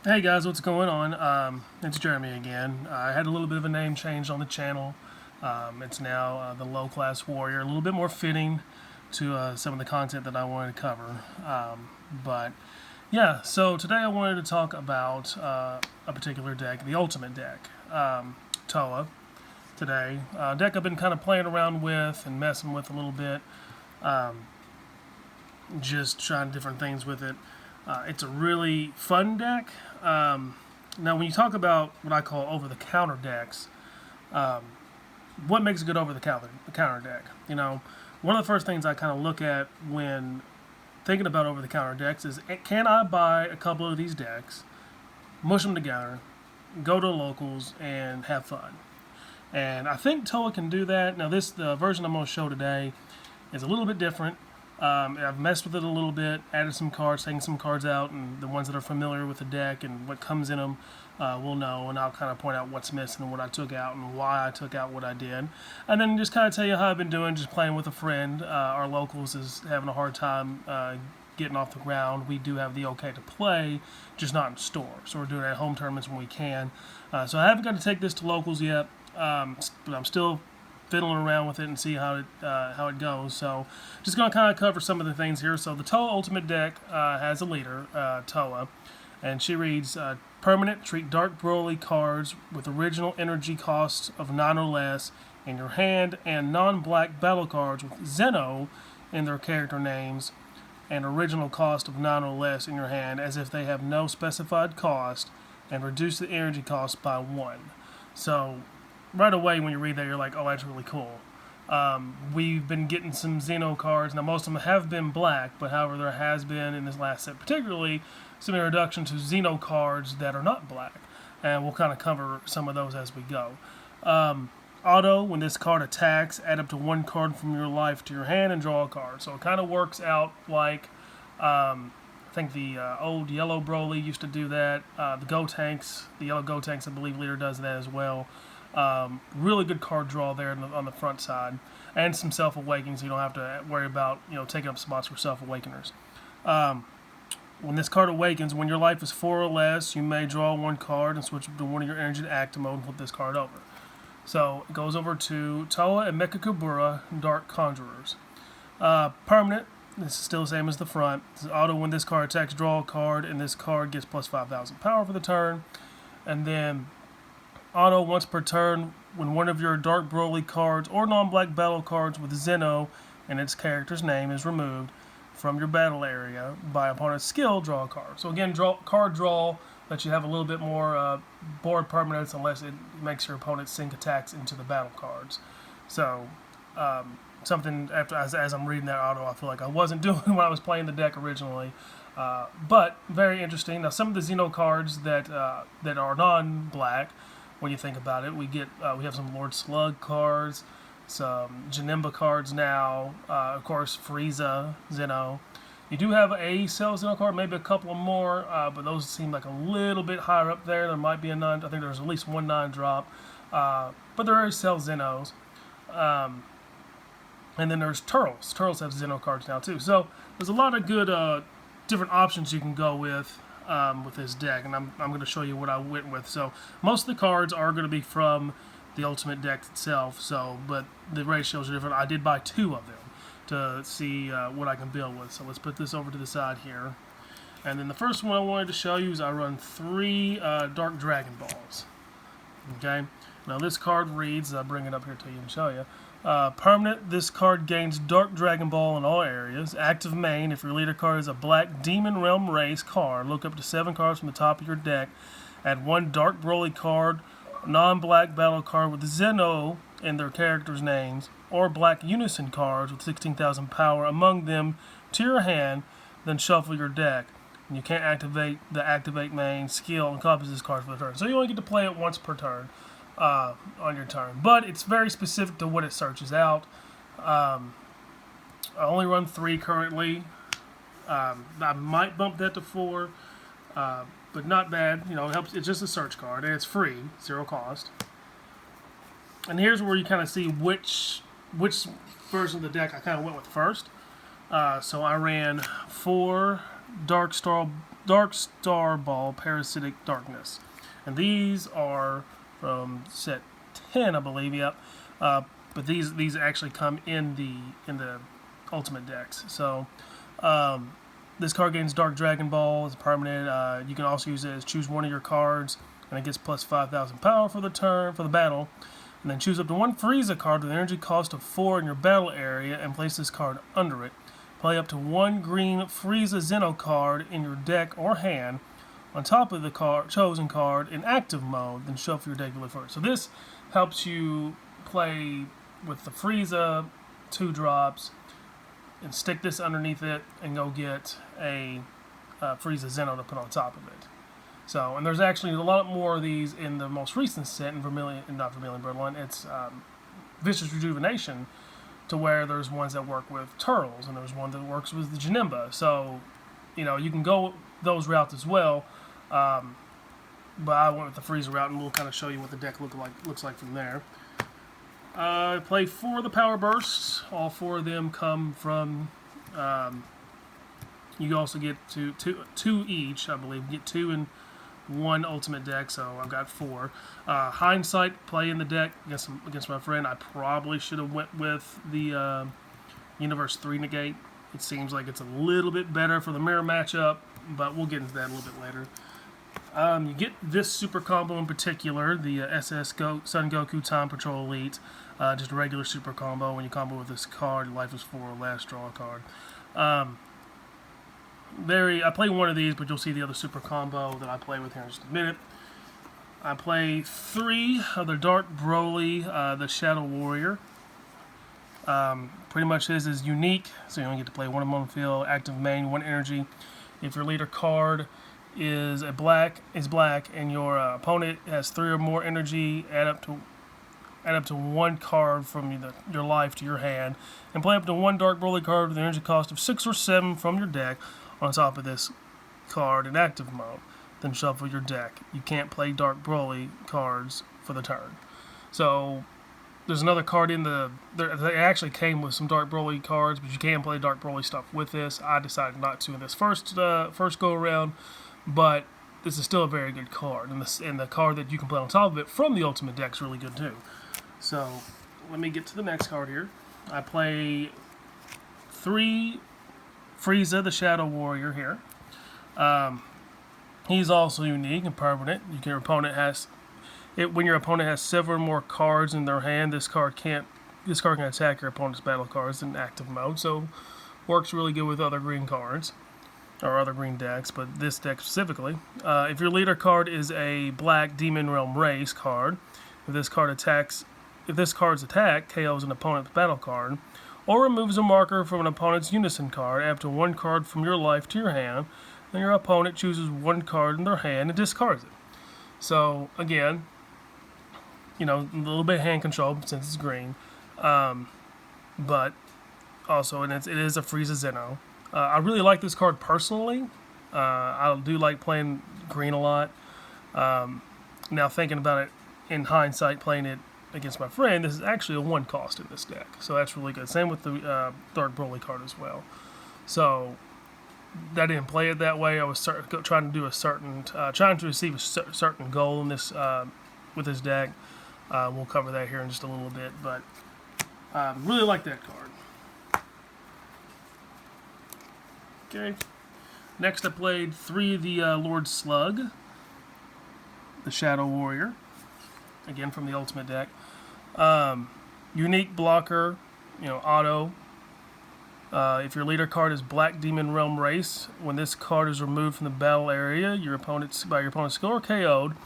Hey guys, what's going on? It's Jeremy again. I had a little bit of a name change on the channel. It's now the Low Class Warrior, a little bit more fitting to some of the content that I wanted to cover. But yeah, so today I wanted to talk about a particular deck, the Ultimate deck, Towa. Today, deck I've been kind of playing around with and messing with a little bit, just trying different things with it. It's a really fun deck. Now, when you talk about what I call over-the-counter decks, what makes a good over-the-counter deck? One of the first things I kind of look at when thinking about over-the-counter decks is, can I buy a couple of these decks, mush them together, go to locals, and have fun? And I think Towa can do that. Now, the version I'm going to show today is a little bit different. I've messed with it a little bit, added some cards, taken some cards out, and the ones that are familiar with the deck and what comes in them will know, and I'll kind of point out what's missing and what I took out and why I took out what I did. And then just kind of tell you how I've been doing, just playing with a friend. Our locals is having a hard time getting off the ground. We do have the okay to play, just not in store. So we're doing it at home tournaments when we can. So I haven't got to take this to locals yet, but I'm still fiddling around with it and see how it goes. So just going to kind of cover some of the things here. So the Towa Ultimate deck has a leader, Towa, and she reads, permanent, treat Dark Broly cards with original energy cost of 9 or less in your hand, and non-black battle cards with Zeno in their character names and original cost of 9 or less in your hand as if they have no specified cost, and reduce the energy cost by 1. So right away when you read that, you're like, oh, that's really cool. We've been getting some Xeno cards. Now, most of them have been black, but however, there has been in this last set particularly some introduction to Xeno cards that are not black. And we'll kind of cover some of those as we go. Auto, when this card attacks, add up to 1 card from your life to your hand and draw a card. So it kind of works out like, I think the old yellow Broly used to do that. The yellow Gotenks, I believe leader does that as well. Really good card draw there on the front side, and some self-awakening, so you don't have to worry about taking up spots for self-awakeners. When this card awakens, when your life is 4 or less, you may draw 1 card and switch to one of your energy to active mode and flip this card over. So it goes over to Towa and Mecha Kubura, Dark Conjurers. Permanent. This is still the same as the front. This is auto. When this card attacks, draw a card, and this card gets plus 5,000 power for the turn. And then auto, once per turn, when one of your Dark Broly cards or non-black battle cards with Zeno and its character's name is removed from your battle area by opponent's skill, draw a card. So again, card draw lets you have a little bit more board permanence unless it makes your opponent sink attacks into the battle cards. So something as I'm reading that auto, I feel like I wasn't doing when I was playing the deck originally. But very interesting. Now, some of the Xeno cards that are non-black, when you think about it, we have some Lord Slug cards, some Janemba cards now, of course Frieza, Zeno. You do have a Cell Zeno card, maybe a couple more, but those seem like a little bit higher up there. There might be a 9. I think there's at least 1 9 drop, but there are Cell Zenos. And then there's Turtles. Turtles have Zeno cards now too. So there's a lot of good different options you can go with this deck, and I'm going to show you what I went with. So most of the cards are going to be from the Ultimate deck itself, but the ratios are different. I did buy 2 of them to see what I can build with. So let's put this over to the side here. And then the first one I wanted to show you is I run 3 Dark Dragonballs. Okay, now this card reads, I'll bring it up here to you and show you. Permanent, this card gains Dark Dragon Ball in all areas. Active main, if your leader card is a black Demon Realm race card, look up to 7 cards from the top of your deck. Add 1 Dark Broly card, non-black battle card with Zeno in their characters' names, or black Unison cards with 16,000 power among them to your hand, then shuffle your deck. And you can't activate the Activate main skill and copies this card for the turn. So you only get to play it once per turn. On your turn, but it's very specific to what it searches out. I only run 3 currently. I might bump that to 4, but not bad. It helps. It's just a search card, and it's free, 0 cost. And here's where you kind of see which version of the deck I kind of went with first. So I ran 4 Dark Star Ball Parasitic Darkness, and these are from set 10, I believe. Yep. But these actually come in the Ultimate decks. So this card gains Dark Dragonball. It's permanent. You can also use it as choose one of your cards, and it gets plus 5,000 power for the battle. And then choose up to one Frieza card with an energy cost of 4 in your battle area and place this card under it. Play up to one green Frieza Zeno card in your deck or hand on top of the chosen card in active mode, then shuffle your deck first. So this helps you play with the Frieza 2-drops and stick this underneath it and go get a Frieza Zeno to put on top of it. So, and there's actually a lot more of these in the most recent set in not Vermilion Bloodline. It's Vicious Rejuvenation, to where there's ones that work with Turtles, and there's one that works with the Janemba. So, you know, you can go those routes as well. But I went with the Frieza route, and we'll kind of show you what the deck looks like from there. I play 4 of the Power Bursts. All 4 of them come from. You also get two each, I believe. You get 2 in one Ultimate deck, so I've got 4. Hindsight, play in the deck against my friend. I probably should have went with the Universe 3 Negate. It seems like it's a little bit better for the mirror matchup, but we'll get into that a little bit later. You get this super combo in particular, the Sun Goku Time Patrol Elite. Just a regular super combo. When you combo with this card, your life is 4, last draw a card. I play one of these, but you'll see the other super combo that I play with here in just a minute. I play 3 of the Dark Broly, the Shadow Warrior. Pretty much his is unique, so you only get to play one of them on the field. Active main, 1 energy. If your leader card is black, and your opponent has 3 or more energy, add up to 1 card from your life to your hand, and play up to 1 Dark Broly card with an energy cost of 6 or 7 from your deck on top of this card in active mode. Then shuffle your deck. You can't play Dark Broly cards for the turn. So there's another card in they actually came with some Dark Broly cards, but you can play Dark Broly stuff with this. I decided not to in this first go around, but this is still a very good card, and the card that you can play on top of it from the Ultimate deck is really good too. So let me get to the next card here. I play 3 Frieza, the Shadow Warrior here. He's also unique and permanent. When your opponent has 7 or more cards in their hand, this card can attack your opponent's battle cards in active mode. So works really good with other green cards or other green decks, but this deck specifically. If your leader card is a black Demon Realm Race card, if this card's attack KOs an opponent's battle card, or removes a marker from an opponent's Unison card, add up to 1 card from your life to your hand, and your opponent chooses 1 card in their hand and discards it. So again, you know, a little bit of hand control since it's green, but also it is a Frieza Zeno. I really like this card personally. I do like playing green a lot. Now thinking about it in hindsight, playing it against my friend, this is actually a 1 cost in this deck, so that's really good. Same with the Dark Broly card as well. So I didn't play it that way. I was trying to achieve a certain goal in this with this deck. We'll cover that here in just a little bit, but really like that card. Okay. Next, I played 3 of the Lord Slug, the Shadow Warrior, again from the Ultimate deck. Unique blocker, auto. If your leader card is Black Demon Realm Race, when this card is removed from the battle area, by your opponent's skill or KO'd,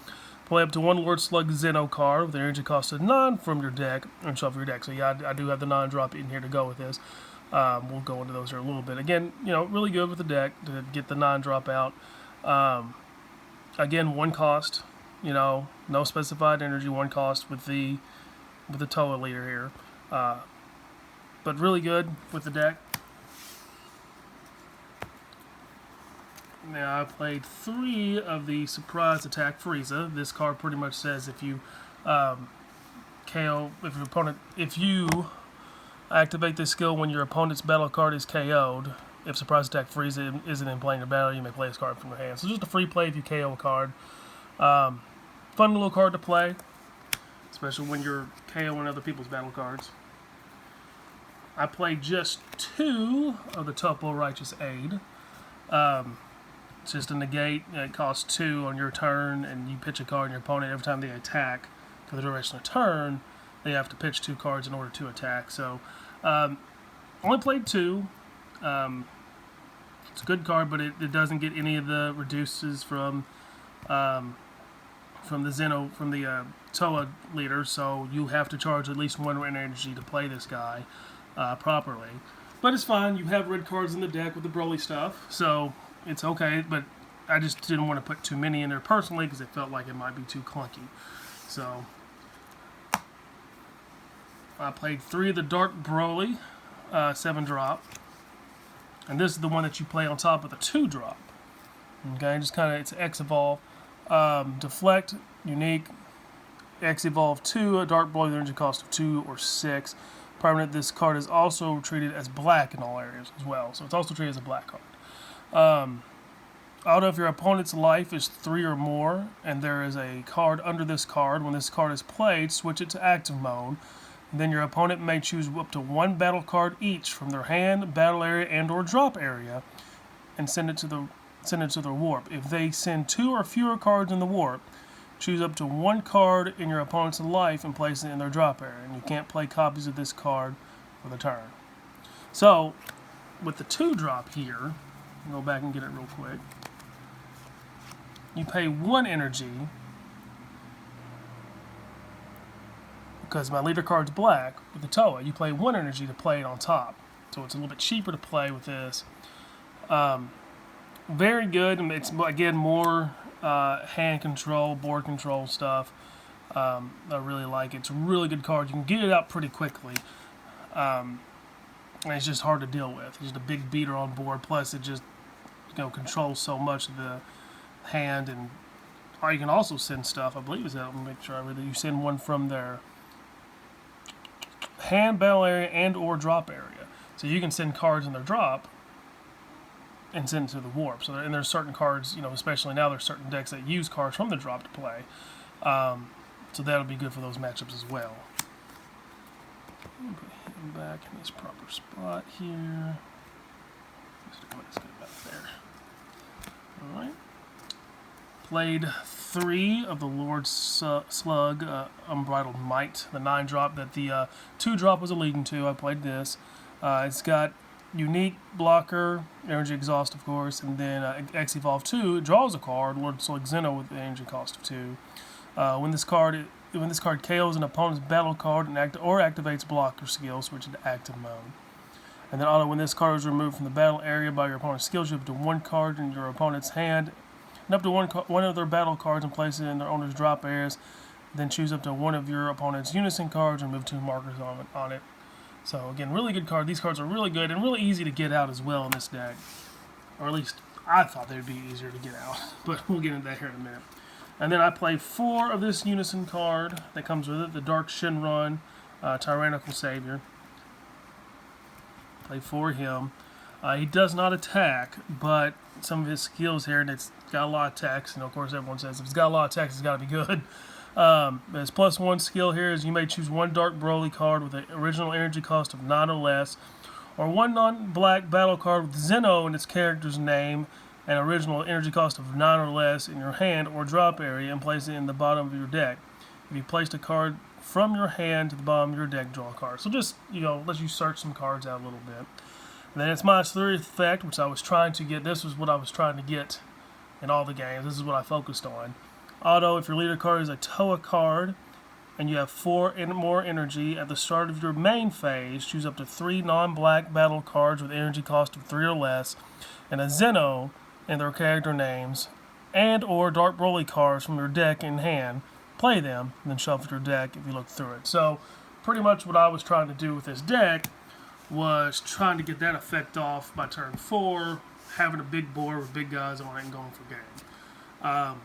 play up to 1 Lord Slug Zeno card with an energy cost of 9 from your deck and shuffle your deck. So yeah, I do have the 9-drop in here to go with this. We'll go into those here a little bit. Again, really good with the deck to get the 9-drop out. Again, 1 cost. No specified energy, 1 cost with the Towa leader here. But really good with the deck. Now I played 3 of the Surprise Attack Frieza. This card pretty much says if you if you activate this skill when your opponent's battle card is KO'd, if surprise attack freeze isn't in play in your battle, you may play this card from your hand. So just a free play if you KO a card. Fun little card to play, especially when you're KOing other people's battle cards. I played just 2 of the Towa Righteous Aid. It's just a negate. It costs 2 on your turn, and you pitch a card on your opponent every time they attack for the duration of the turn. They have to pitch 2 cards in order to attack. So, only played 2. It's a good card, but it doesn't get any of the reduces from the Towa leader. So you have to charge at least 1 energy to play this guy properly. But it's fine. You have red cards in the deck with the Broly stuff, so it's okay. But I just didn't want to put too many in there personally because it felt like it might be too clunky. So I played 3 of the Dark Broly, 7-drop. And this is the one that you play on top of the 2-drop. Okay, just kind of, it's X-Evolve. Deflect, unique, X-Evolve 2, a Dark Broly with energy cost of 2 or 6. Permanent, this card is also treated as black in all areas as well. So it's also treated as a black card. Auto, if your opponent's life is 3 or more, and there is a card under this card, when this card is played, switch it to active mode. Then your opponent may choose up to 1 battle card each from their hand, battle area, and or drop area, and send it to the warp. If they send 2 or fewer cards in the warp, choose up to 1 card in your opponent's life and place it in their drop area. And you can't play copies of this card for the turn. So, with the 2-drop here, I'll go back and get it real quick. You pay 1 energy, because my leader card's black. With the Towa, you play 1 energy to play it on top. So it's a little bit cheaper to play with this. Very good. It's, again, more hand control, board control stuff. I really like it. It's a really good card. You can get it out pretty quickly. And it's just hard to deal with. It's just a big beater on board. Plus, it just controls so much of the hand. And you can also send stuff. I believe is that. Let me make sure I read that. You send one from their hand, battle area, and or drop area. So you can send cards in their drop and send it to the warp. So and there's certain cards, especially now there's certain decks that use cards from the drop to play. So that'll be good for those matchups as well. Put him back in his proper spot here. Let's get it back there. All right. Played 3 of the Lord Slug, Unbridled Might, the 9-drop that the 2-drop was alluding to. I played this. It's got unique blocker, energy exhaust, of course, and then X-Evolve 2. It draws a card, Lord Slug Zeno, with the energy cost of 2. When this card KOs an opponent's battle card and activates blocker skill, switch it to active mode. And then auto, when this card is removed from the battle area by your opponent's skills, you have up to 1 card in your opponent's hand and up to one of their battle cards and place it in their owner's drop areas. Then choose up to 1 of your opponent's unison cards and move 2 markers on it. So again, really good card. These cards are really good and really easy to get out as well in this deck. Or at least I thought they'd be easier to get out. But we'll get into that here in a minute. And then I play 4 of this unison card that comes with it. The Dark Shenron, Tyrannical Savior. Play 4 of him. He does not attack, but some of his skills here, and it's got a lot of attacks, and of course everyone says if it's got a lot of attacks, it's got to be good. His +1 skill here is you may choose 1 Dark Broly card with an original energy cost of 9 or less, or 1 non-black battle card with Zeno in its character's name and original energy cost of 9 or less in your hand or drop area and place it in the bottom of your deck. If you placed a card from your hand to the bottom of your deck, draw a card. So just, let you search some cards out a little bit. And then it's -3 effect, which I was trying to get. This was what I was trying to get in all the games. This is what I focused on. Auto, if your leader card is a Towa card and you have 4 and more energy, at the start of your main phase, choose up to 3 non-black battle cards with energy cost of 3 or less and a Zeno in their character names and or Dark Broly cards from your deck in hand. Play them, and then shuffle your deck if you look through it. So pretty much what I was trying to do with this deck was trying to get that effect off by turn 4, having a big board with big guys on it and going for game.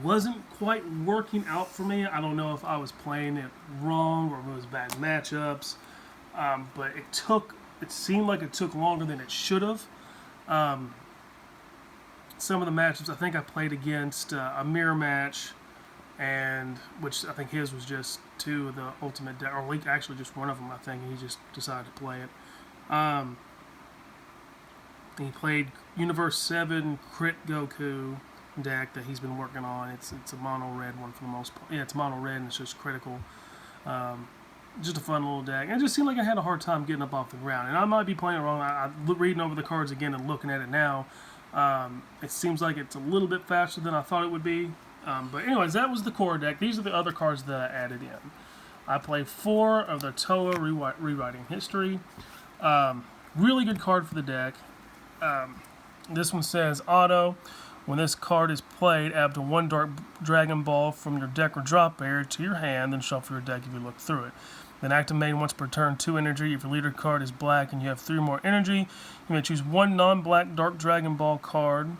Wasn't quite working out for me. I don't know if I was playing it wrong or if it was bad matchups, but it took it seemed like it took longer than it should have. Some of the matchups I think I played against a mirror match, and which I think his was just 2 of the ultimate deck, or actually just one of them. I think he just decided to play it. He played Universe 7 Crit Goku deck that he's been working on. It's a mono red one for the most part. Yeah, it's mono red and it's just critical. Just a fun little deck. And it just seemed like I had a hard time getting up off the ground. And I might be playing it wrong. I'm reading over the cards again and looking at it now. It seems like it's a little bit faster than I thought it would be. But anyways, that was the core deck. These are the other cards that I added in. I played 4 of the Towa Rewriting History. Really good card for the deck. This one says, Auto, when this card is played, add up to 1 Dark Dragon Ball from your deck or drop area to your hand, then shuffle your deck if you look through it. Then activate once per turn 2 energy. If your leader card is black and you have 3 more energy, you may choose 1 non-black Dark Dragon Ball card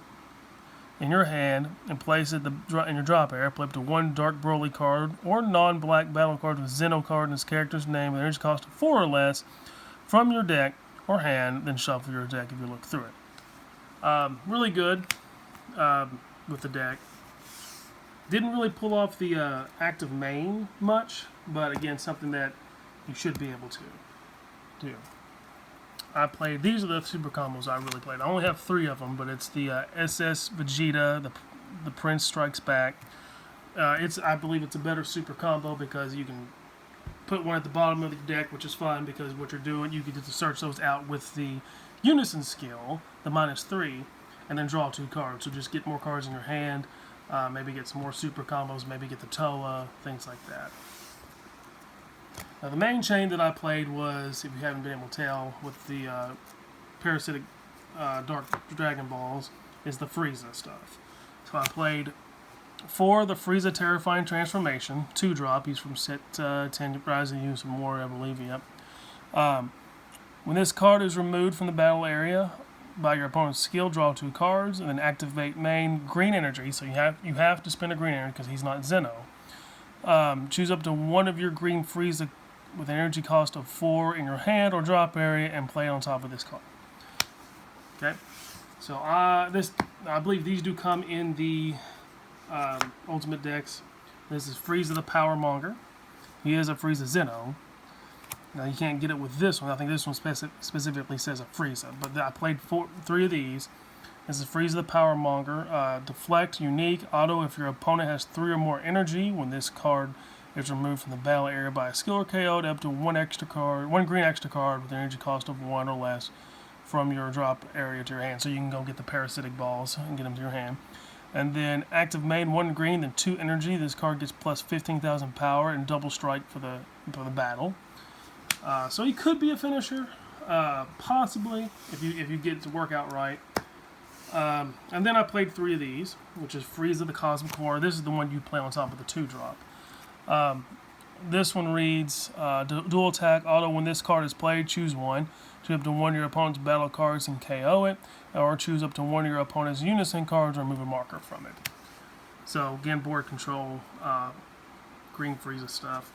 in your hand and place it in your drop area. Play up to 1 Dark Broly card or non-black battle card with Zeno card and its character's name with energy cost of 4 or less from your deck or hand, then shuffle your deck if you look through it. Really good with the deck. Didn't really pull off the active main much, but again, something that you should be able to do. I played, these are the super combos I really played. I only have 3 of them, but it's the SS Vegeta, the Prince Strikes Back. I believe it's a better super combo because you can put one at the bottom of the deck, which is fun because what you're doing, you get to search those out with the Unison skill, the -3, and then draw 2 cards. So just get more cards in your hand, maybe get some more super combos, maybe get the Towa, things like that. Now the main chain that I played was, if you haven't been able to tell, with the parasitic Dark Dragon Balls, is the Frieza stuff. So I played 4 the Frieza Terrifying Transformation, 2-drop. He's from set 10, Rising Use and Warrior, I believe. Yep. When this card is removed from the battle area by your opponent's skill, draw 2 cards, and then activate main green energy. So you have to spend a green energy because he's not Zeno. Choose up to 1 of your green Frieza with an energy cost of 4 in your hand or drop area and play it on top of this card. Okay, so I believe these do come in the Ultimate decks. This is Frieza the Power Monger. He is a Frieza Zeno. Now you can't get it with this one. I think this one specifically says a Frieza, but I played 3 of these. This is Frieza the Power Monger. Deflect, unique, auto if your opponent has 3 or more energy. When this card is removed from the battle area by a skill or KO'd, up to 1 green extra card with an energy cost of 1 or less from your drop area to your hand. So you can go get the parasitic balls and get them to your hand. And then active main 1 green, then 2 energy. This card gets plus 15,000 power and double strike for the battle. So he could be a finisher, possibly if you get it to work out right. And then I played 3 of these, which is Frieza the Cosmic Core. This is the one you play on top of the 2-drop. This one reads, dual attack, auto, when this card is played, choose 1. Choose up to 1 of your opponent's battle cards and KO it, or choose up to 1 of your opponent's Unison cards or remove a marker from it. So again, board control, green Frieza stuff.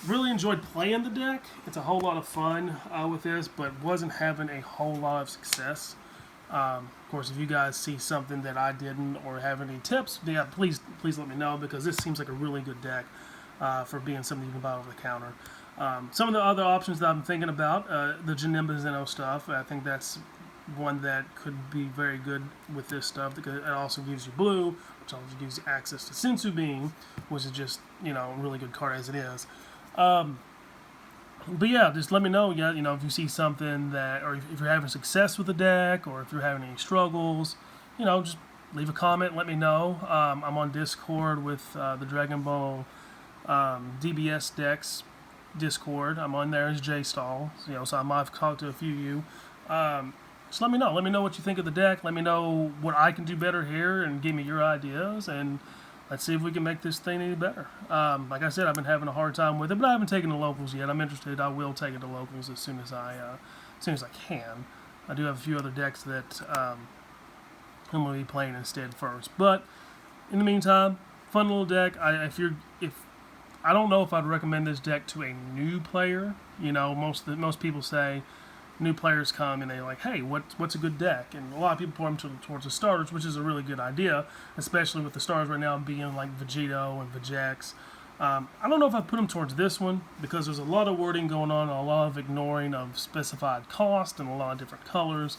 Really enjoyed playing the deck. It's a whole lot of fun with this, but wasn't having a whole lot of success. Of course, if you guys see something that I didn't or have any tips, yeah, please let me know, because this seems like a really good deck for being something you can buy over the counter. Some of the other options that I'm thinking about, the Janemba Zeno stuff, I think that's one that could be very good with this stuff, because it also gives you blue, which also gives you access to Sensu Beam, which is just, a really good card as it is. But yeah, just let me know, if you see something that, or if you're having success with the deck, or if you're having any struggles, just leave a comment, let me know. I'm on Discord with the Dragon Ball DBS decks Discord. I'm on there as JStall, so I might have talked to a few of you. Just let me know. Let me know what you think of the deck. Let me know what I can do better here, and give me your ideas, and let's see if we can make this thing any better. Like I said, I've been having a hard time with it, but I haven't taken the locals yet. I'm interested. I will take it to locals as soon as I can. I do have a few other decks that I'm going to be playing instead first. But in the meantime, fun little deck. I don't know if I'd recommend this deck to a new player. Most people say, new players come and they're like, hey, what's a good deck? And a lot of people pour them towards the starters, which is a really good idea, especially with the stars right now being like Vegito and Vegex. I don't know if I put them towards this one because there's a lot of wording going on, a lot of ignoring of specified cost and a lot of different colors.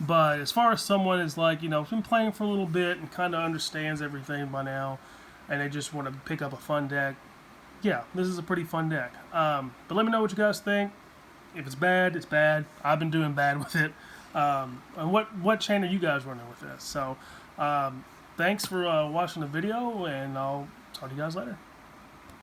But as far as someone is like, been playing for a little bit and kind of understands everything by now, and they just want to pick up a fun deck, yeah, this is a pretty fun deck. But let me know what you guys think. If it's bad, it's bad. I've been doing bad with it. And what chain are you guys running with this? So thanks for watching the video, and I'll talk to you guys later.